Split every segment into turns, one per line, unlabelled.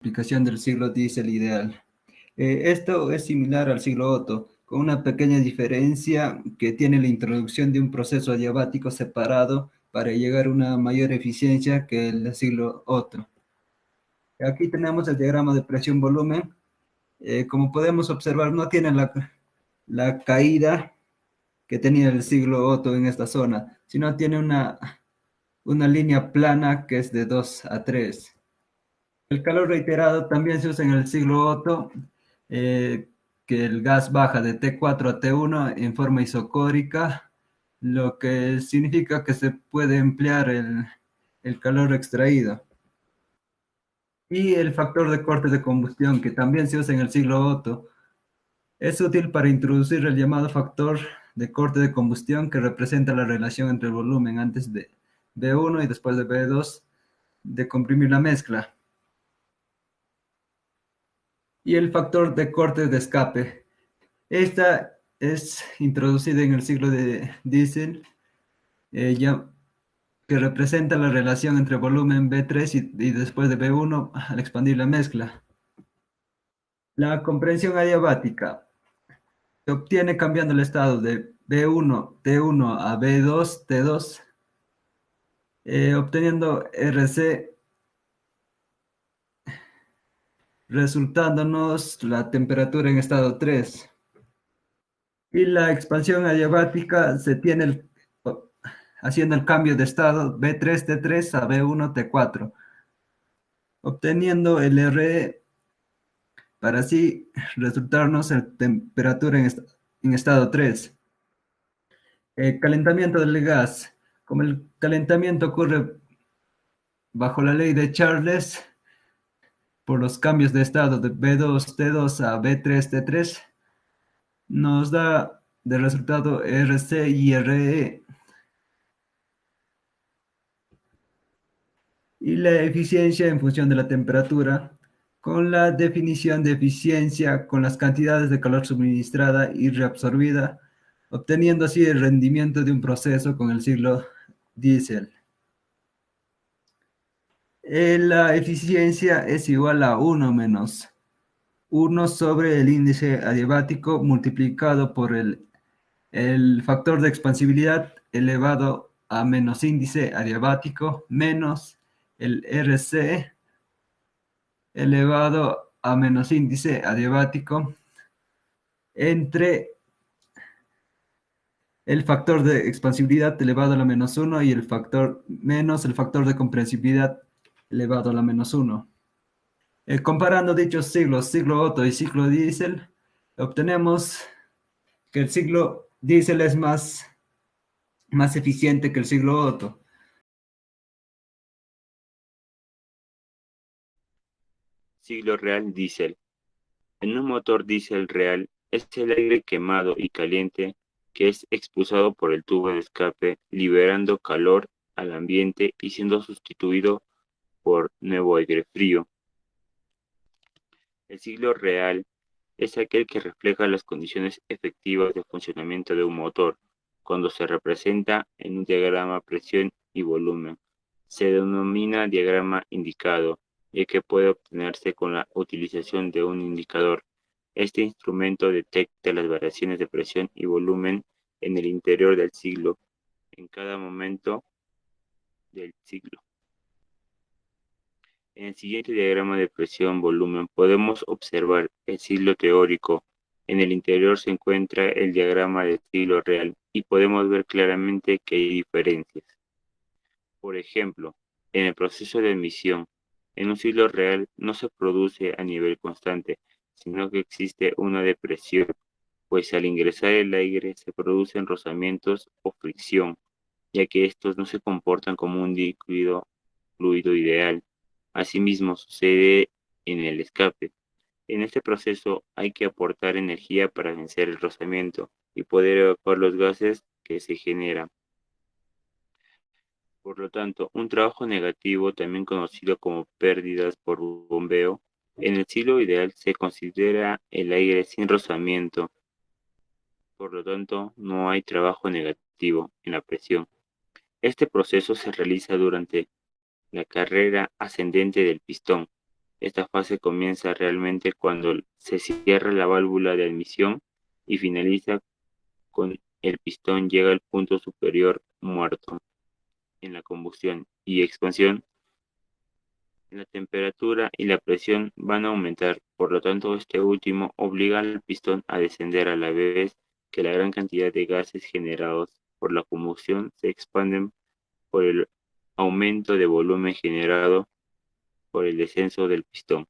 Aplicación del ciclo diésel ideal. Esto es similar al ciclo Otto, con una pequeña diferencia que tiene la introducción de un proceso adiabático separado para llegar a una mayor eficiencia que el ciclo Otto. Aquí tenemos el diagrama de presión-volumen. Como podemos observar, no tiene la caída que tenía el ciclo Otto en esta zona, sino tiene una línea plana que es de 2 a 3. El calor reiterado también se usa en el siglo Otto, que el gas baja de T4 a T1 en forma isocórica, lo que significa que se puede emplear el calor extraído. Y el factor de corte de combustión, que también se usa en el siglo Otto, es útil para introducir el llamado factor de corte de combustión, que representa la relación entre el volumen antes de B1 y después de B2 de comprimir la mezcla. Y el factor de corte de escape. Esta es introducida en el ciclo de Diesel, que representa la relación entre volumen B3 y después de B1 al expandir la mezcla. La comprensión adiabática se obtiene cambiando el estado de B1, T1 a B2, T2, obteniendo RC, resultándonos la temperatura en estado 3. Y la expansión adiabática se tiene haciendo el cambio de estado B3, T3 a B1, T4, obteniendo el RE para así resultarnos la temperatura en estado 3. Calentamiento del gas. Como el calentamiento ocurre bajo la ley de Charles, por los cambios de estado de B2, T2 a B3, T3, nos da de resultado RC y RE. Y la eficiencia en función de la temperatura, con la definición de eficiencia con las cantidades de calor suministrada y reabsorbida, obteniendo así el rendimiento de un proceso con el ciclo Diesel. La eficiencia es igual a 1 menos 1 sobre el índice adiabático multiplicado por el factor de expansibilidad elevado a menos índice adiabático menos el RC elevado a menos índice adiabático entre el factor de expansibilidad elevado a la menos 1 y el factor menos el factor de compresibilidad elevado a la menos 1. Comparando dichos siglos, ciclo Otto y ciclo Diesel, obtenemos que el ciclo Diesel es más eficiente que el ciclo Otto.
Ciclo real diésel. En un motor diésel real es el aire quemado y caliente que es expulsado por el tubo de escape, liberando calor al ambiente y siendo sustituido por nuevo aire frío. El ciclo real es aquel que refleja las condiciones efectivas de funcionamiento de un motor. Cuando se representa en un diagrama presión y volumen, se denomina diagrama indicado, ya que puede obtenerse con la utilización de un indicador. Este instrumento detecta las variaciones de presión y volumen en el interior del ciclo, en cada momento del ciclo. En el siguiente diagrama de presión-volumen podemos observar el ciclo teórico. En el interior se encuentra el diagrama del ciclo real y podemos ver claramente que hay diferencias. Por ejemplo, en el proceso de emisión, en un ciclo real no se produce a nivel constante, sino que existe una depresión, pues al ingresar el aire se producen rozamientos o fricción, ya que estos no se comportan como un líquido fluido ideal. Asimismo, sucede en el escape. En este proceso hay que aportar energía para vencer el rozamiento y poder evacuar los gases que se generan. Por lo tanto, un trabajo negativo, también conocido como pérdidas por bombeo, en el ciclo ideal se considera el aire sin rozamiento. Por lo tanto, no hay trabajo negativo en la presión. Este proceso se realiza durante la carrera ascendente del pistón. Esta fase comienza realmente cuando se cierra la válvula de admisión y finaliza con el pistón llega al punto superior muerto. En la combustión y expansión, la temperatura y la presión van a aumentar, por lo tanto este último obliga al pistón a descender a la vez que la gran cantidad de gases generados por la combustión se expanden por el aumento de volumen generado por el descenso del pistón.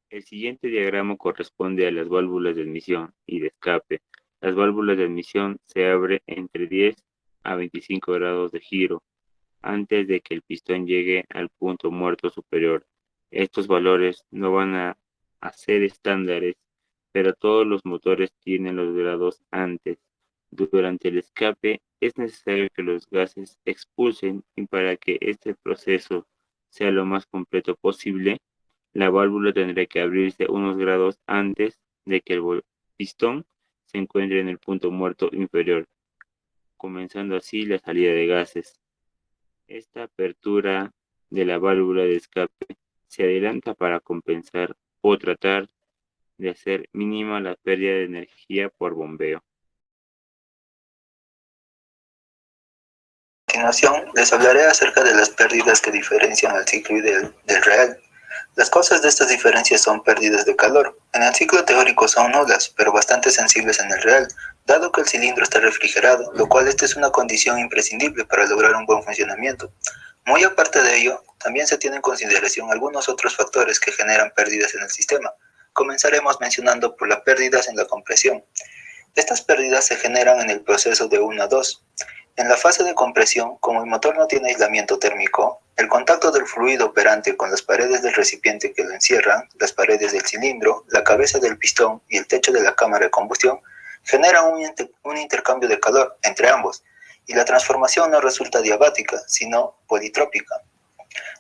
El siguiente diagrama corresponde a las válvulas de admisión y de escape. Las válvulas de admisión se abren entre 10 a 25 grados de giro antes de que el pistón llegue al punto muerto superior. Estos valores no van a ser estándares, pero todos los motores tienen los grados antes. Durante el escape es necesario que los gases expulsen y para que este proceso sea lo más completo posible, la válvula tendrá que abrirse unos grados antes de que el pistón se encuentre en el punto muerto inferior, comenzando así la salida de gases. Esta apertura de la válvula de escape se adelanta para compensar o tratar de hacer mínima la pérdida de energía por bombeo.
A continuación, les hablaré acerca de las pérdidas que diferencian al ciclo ideal del real. Las causas de estas diferencias son pérdidas de calor. En el ciclo teórico son nulas, pero bastante sensibles en el real, dado que el cilindro está refrigerado, lo cual esta es una condición imprescindible para lograr un buen funcionamiento. Muy aparte de ello, también se tienen en consideración algunos otros factores que generan pérdidas en el sistema. Comenzaremos mencionando por las pérdidas en la compresión. Estas pérdidas se generan en el proceso de 1 a 2. En la fase de compresión, como el motor no tiene aislamiento térmico, el contacto del fluido operante con las paredes del recipiente que lo encierran, las paredes del cilindro, la cabeza del pistón y el techo de la cámara de combustión genera un intercambio de calor entre ambos, y la transformación no resulta diabática, sino politrópica.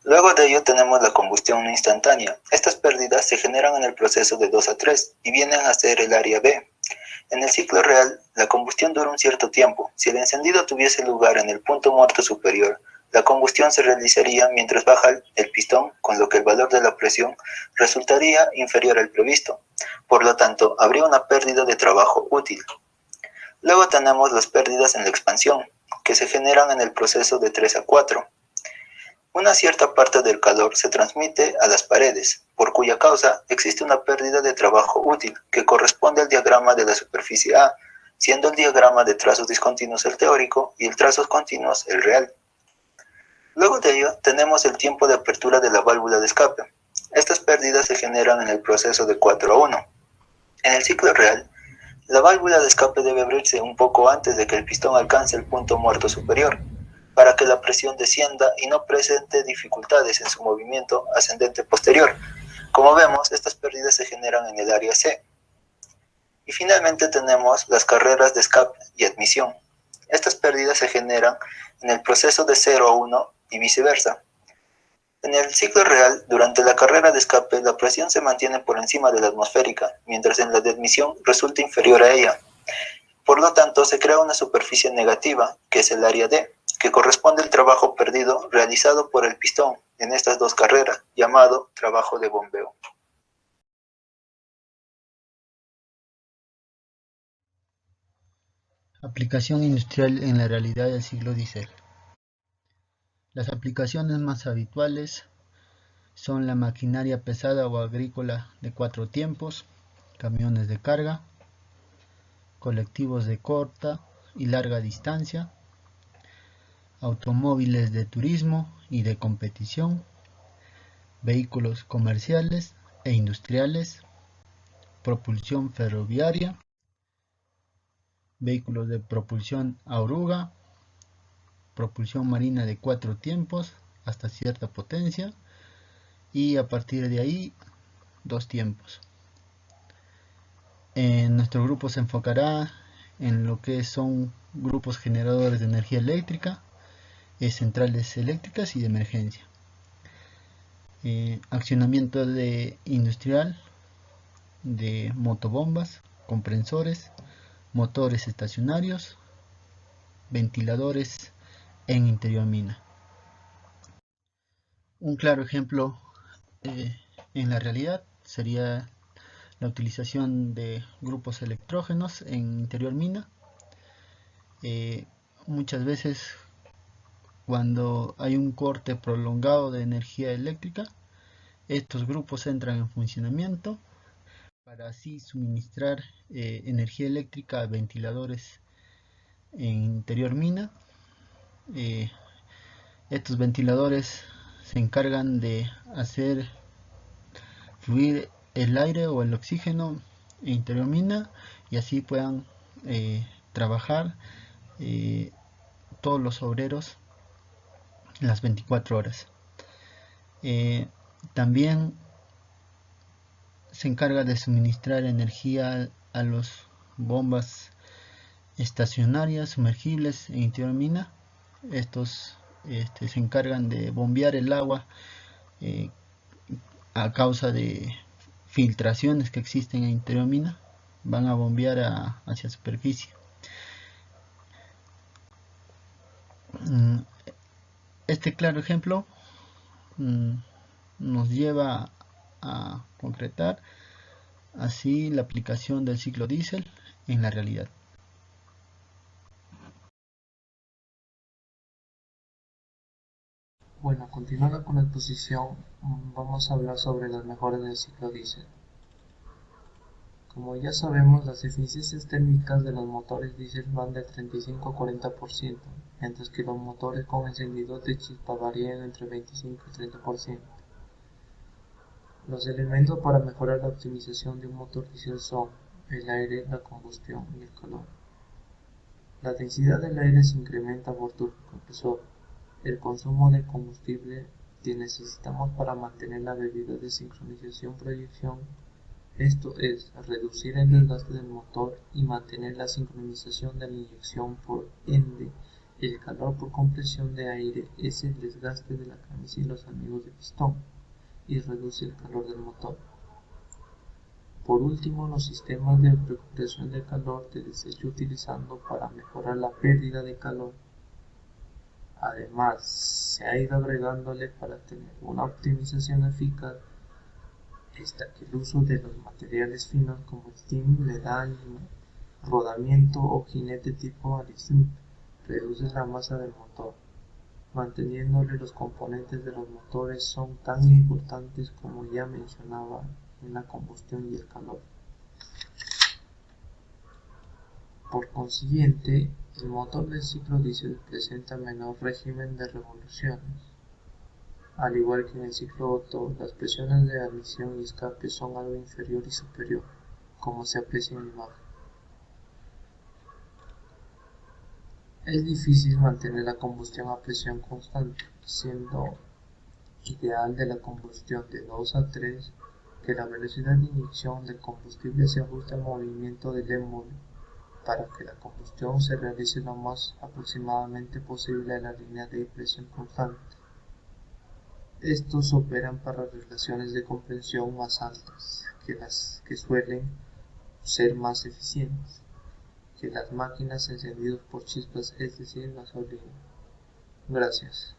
Luego de ello tenemos la combustión no instantánea. Estas pérdidas se generan en el proceso de 2 a 3 y vienen a ser el área B. En el ciclo real, la combustión dura un cierto tiempo. Si el encendido tuviese lugar en el punto muerto superior, la combustión se realizaría mientras baja el pistón, con lo que el valor de la presión resultaría inferior al previsto. Por lo tanto, habría una pérdida de trabajo útil. Luego tenemos las pérdidas en la expansión, que se generan en el proceso de 3 a 4. Una cierta parte del calor se transmite a las paredes, por cuya causa existe una pérdida de trabajo útil, que corresponde al diagrama de la superficie A, siendo el diagrama de trazos discontinuos el teórico y el trazos continuos el real. Luego de ello, tenemos el tiempo de apertura de la válvula de escape. Estas pérdidas se generan en el proceso de 4 a 1. En el ciclo real, la válvula de escape debe abrirse un poco antes de que el pistón alcance el punto muerto superior, para que la presión descienda y no presente dificultades en su movimiento ascendente posterior. Como vemos, estas pérdidas se generan en el área C. Y finalmente tenemos las carreras de escape y admisión. Estas pérdidas se generan en el proceso de 0 a 1 y viceversa. En el ciclo real, durante la carrera de escape, la presión se mantiene por encima de la atmosférica, mientras en la de admisión resulta inferior a ella. Por lo tanto, se crea una superficie negativa, que es el área D, que corresponde al trabajo perdido realizado por el pistón en estas dos carreras, llamado trabajo de bombeo.
Aplicación industrial en la realidad del ciclo diésel. Las aplicaciones más habituales son la maquinaria pesada o agrícola de 4 tiempos, camiones de carga, colectivos de corta y larga distancia, automóviles de turismo y de competición, vehículos comerciales e industriales, propulsión ferroviaria, vehículos de propulsión a oruga, propulsión marina de 4 tiempos hasta cierta potencia y a partir de ahí 2 tiempos. Nuestro grupo se enfocará en lo que son grupos generadores de energía eléctrica, centrales eléctricas y de emergencia. Accionamiento industrial de motobombas, compresores, motores estacionarios, ventiladores en interior mina. Un claro ejemplo en la realidad sería la utilización de grupos electrógenos en interior mina. Muchas veces cuando hay un corte prolongado de energía eléctrica, estos grupos entran en funcionamiento para así suministrar energía eléctrica a ventiladores en interior mina. Estos ventiladores se encargan de hacer fluir el aire o el oxígeno en interior mina y así puedan trabajar todos los obreros las 24 horas. También se encarga de suministrar energía a las bombas estacionarias sumergibles en interior mina. Estos se encargan de bombear el agua a causa de filtraciones que existen en interior mina. Van a bombear hacia superficie. Este claro ejemplo nos lleva a concretar así la aplicación del ciclo diésel en la realidad.
Bueno, continuando con la exposición, vamos a hablar sobre las mejoras del ciclo diésel. Como ya sabemos, las eficiencias térmicas de los motores diésel van del 35 a 40%, mientras que los motores con encendedor de chispa varían entre 25 y 30%. Los elementos para mejorar la optimización de un motor diésel son el aire, la combustión y el calor. La densidad del aire se incrementa por turbocompresor. El consumo de combustible que necesitamos para mantener la medida de sincronización-proyección, esto es, reducir el desgaste del motor y mantener la sincronización de la inyección. Por ende, el calor por compresión de aire es el desgaste de la camisa y los amigos de pistón y reduce el calor del motor. Por último, los sistemas de recuperación de calor de desecho utilizando para mejorar la pérdida de calor. Además, se ha ido agregándole para tener una optimización eficaz hasta que el uso de los materiales finos como steam le da al rodamiento o jinete tipo Alice reduce la masa del motor, manteniéndole los componentes de los motores son tan importantes como ya mencionaba en la combustión y el calor. Por consiguiente, el motor del ciclo diésel presenta menor régimen de revoluciones. Al igual que en el ciclo Otto, las presiones de admisión y escape son algo inferior y superior, como se aprecia en la imagen. Es difícil mantener la combustión a presión constante, siendo ideal de la combustión de 2 a 3 que la velocidad de inyección del combustible se ajuste al movimiento del émbolo para que la combustión se realice lo más aproximadamente posible a la línea de presión constante. Estos operan para relaciones de compresión más altas que las que suelen ser más eficientes que las máquinas encendidas por chispas, es decir, gasolina. Gracias.